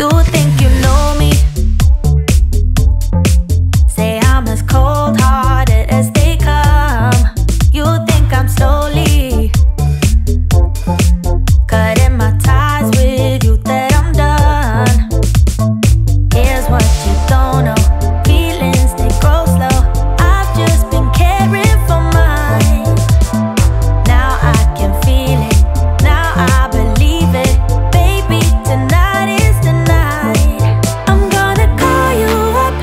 You think you know me? Say I'm as cold-hearted as they come. You think I'm slowly cutting my ties with you, that I'm done. Here's what you don't know. Feelings, they grow slow. I've just been caring for mine. Now I can feel it. Now I believe it. Baby, tonight is the night. I'm gonna call you up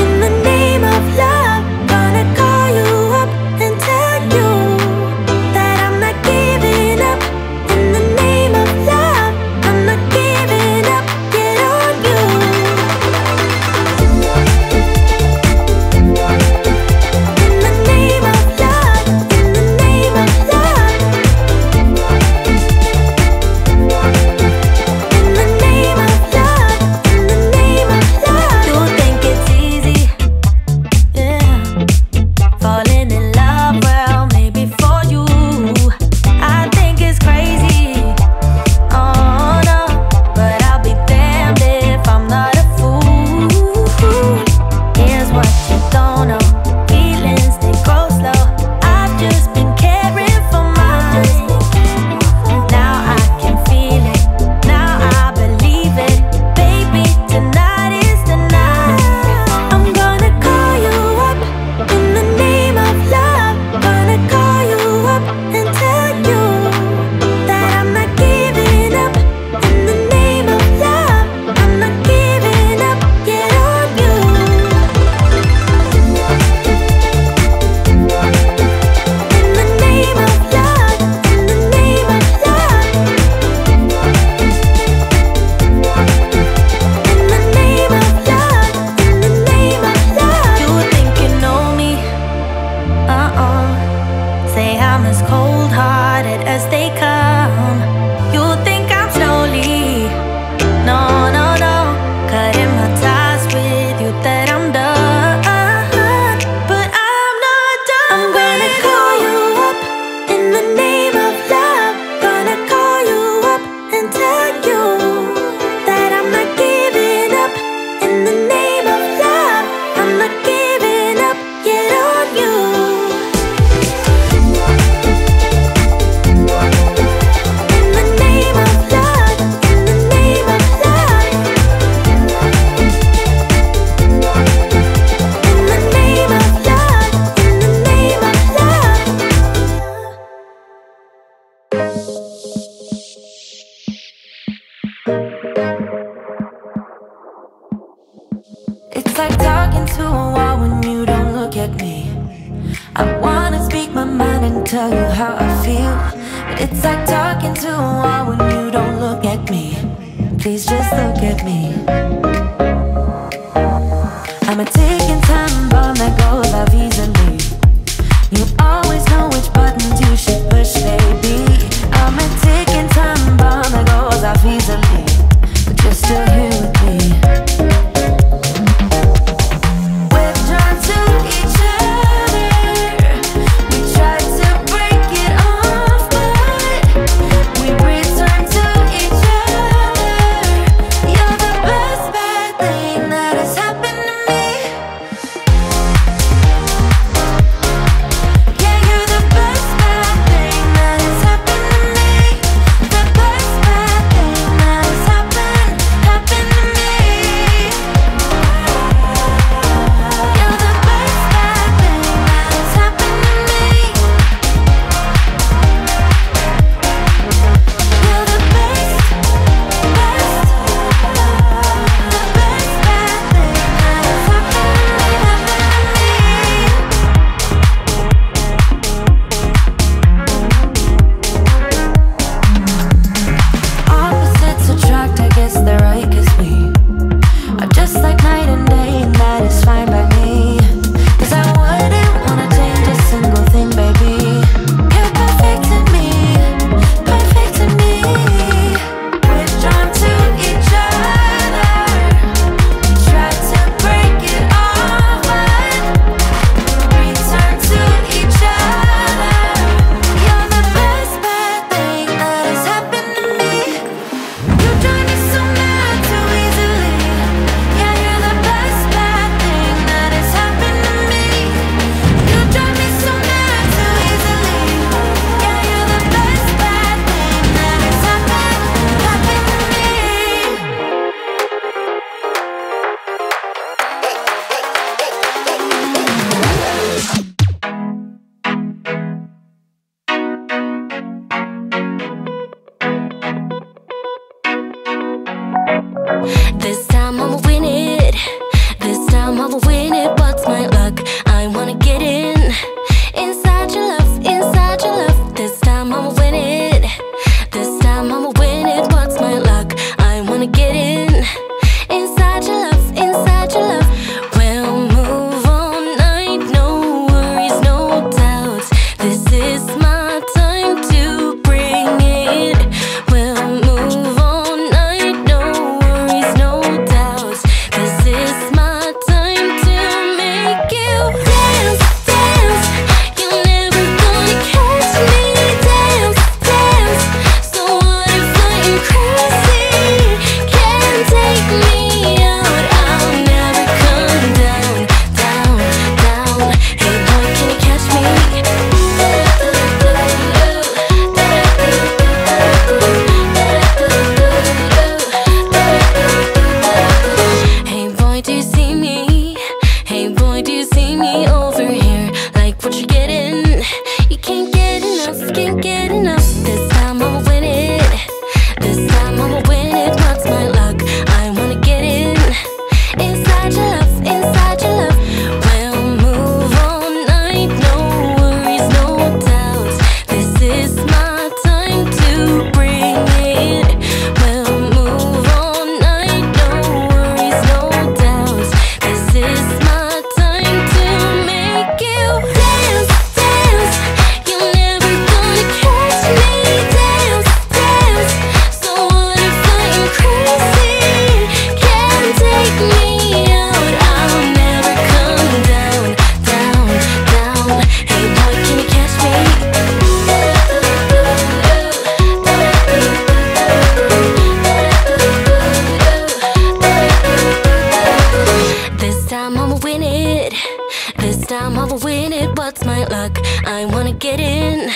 in the name of love. Gonna call you up and tell you that I'm not giving up. In the name of love, I'm not giving up. Get on you. In the name of love, in the name of love. In the name of love, in the name of love. You think it's easy, yeah, falling in love, well, maybe for you. I think it's crazy, oh no, but I'll be damned if I'm not a fool. Here's what you don't know. Feelings, they grow slow. I've just been caring for mine. Now I can feel it. Now I believe it. Baby, tonight is the night. I'm gonna call you up in the name of love. Gonna call you up and tell you that I'm not giving up. In the name of love, I'm not giving up. Get on you. In the name of love, in the name of love. In the name of love, in the name of love. You think you know me? Say I'm as cold-hearted as they come. You think I'm slowly, no, no, no, cutting my ties with you, that I'm done. But I'm not done. I'm gonna call you up in the name of love. Gonna call you up and tell you that I'm not giving up. In the name of love, I'm not giving up. Get on you. In the name of love, in the name of love. In the name of love, in the name of love. It's like talking to a wall when you don't look at me. I wanna speak my mind and tell you how I feel, but it's like talking to a wall when you don't look at me. Please just look at me. I'm a ticking time bomb that goes off easily. You always know which buttons you should push, baby. I'm a ticking time bomb that goes off easily, but you're still here with me. We're drawn to each other. We try to break it off, but we return to each other. You're the best bad thing that has happened to me. This time I'ma win it. This time I'ma win it. What's my luck? I wanna get in. Inside your love, inside your love. This time I'ma win it. This time I'ma win it. What's my luck? I wanna get in. Inside your love, inside your love. We'll move all night, no worries, no doubts. This is my time to bring it. We'll move all night, no worries, no doubts. This is my time to make you dance, dance. You're never gonna catch me. Dance, dance. So what if I'm crazy? Can't take me out. I'll never come down, down, down. Hey boy, can you catch me? Hey boy, do you see me? Hey boy, do you see me over here? Like what you're getting? You can't get enough, can't get enough. This time I'ma win it. This time I'ma win it. What's my luck? I wanna get in. Inside your love, inside your love. We'll move all night, no worries, no doubts. This is my time to bring it. We'll move all night, no worries, no doubts. This is my time to make you dance, dance. You're never gonna catch me. Dance, dance. So what if I'm crazy? Can't take me out. I'll never come down, down, down. Hey boy, can you catch me? This time I'ma win it. This time I'ma win it. What's my luck? I wanna get in.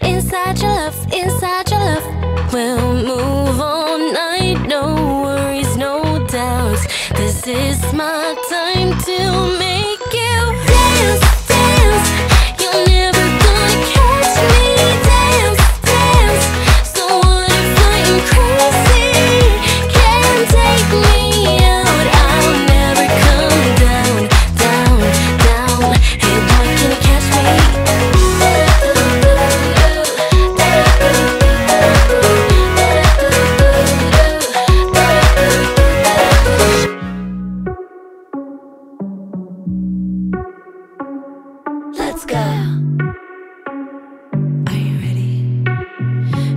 Inside your love, inside your love. We'll move all night, no worries, no doubts. This is my time to make you dance, dance. You're never gonna catch me. Dance, dance. So what if I'm crazy? Can't take me out. I'll never come down, down, down. Hey boy, can you catch me? Let's go. Are you ready?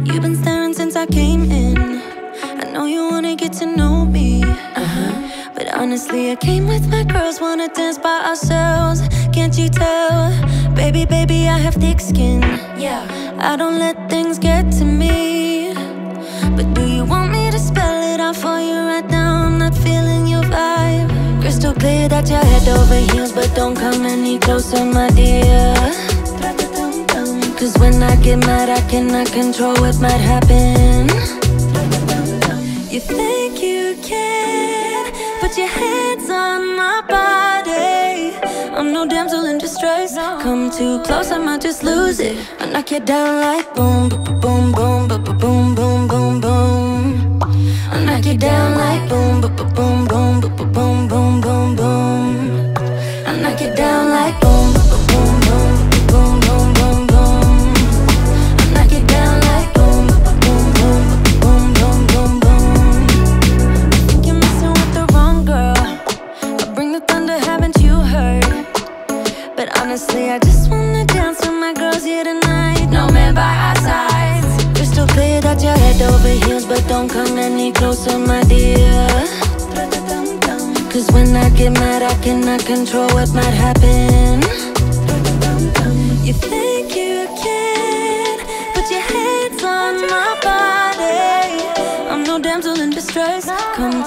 You've been staring since I came in. I know you wanna get to know me. But honestly, I came with my girls, wanna dance by ourselves. Can't you tell? Baby, baby, I have thick skin. Yeah. I don't let things get to me. But do you want me to spell it out for you right now? I'm not feeling your vibe. Crystal clear that you're head over heels, but don't come any closer, my dear. Cause when I get mad, I cannot control what might happen. You think you can put your hands on my body. I'm no damsel in distress. Come too close, I might just lose it. I knock you down like boom, boom, boom, boom, boom, boom, boom, boom. I knock you down like boom, boom, boom, boom, boom, boom, boom, boom, boom. I knock you down like boom, boom, boom, boom, boom, boom, boom. I knock you down like boom, boom, boom, boom, boom, boom, boom. I think you're messing with the wrong girl. I bring the thunder, haven't you heard? But honestly, I just wanna dance with my girls here tonight. No man by our sides. Crystal clear that you're head over heels, but don't come any closer, my dear. Cause when I get mad, I cannot control what might happen. You think you can put your hands on my body. I'm no damsel in distress. Come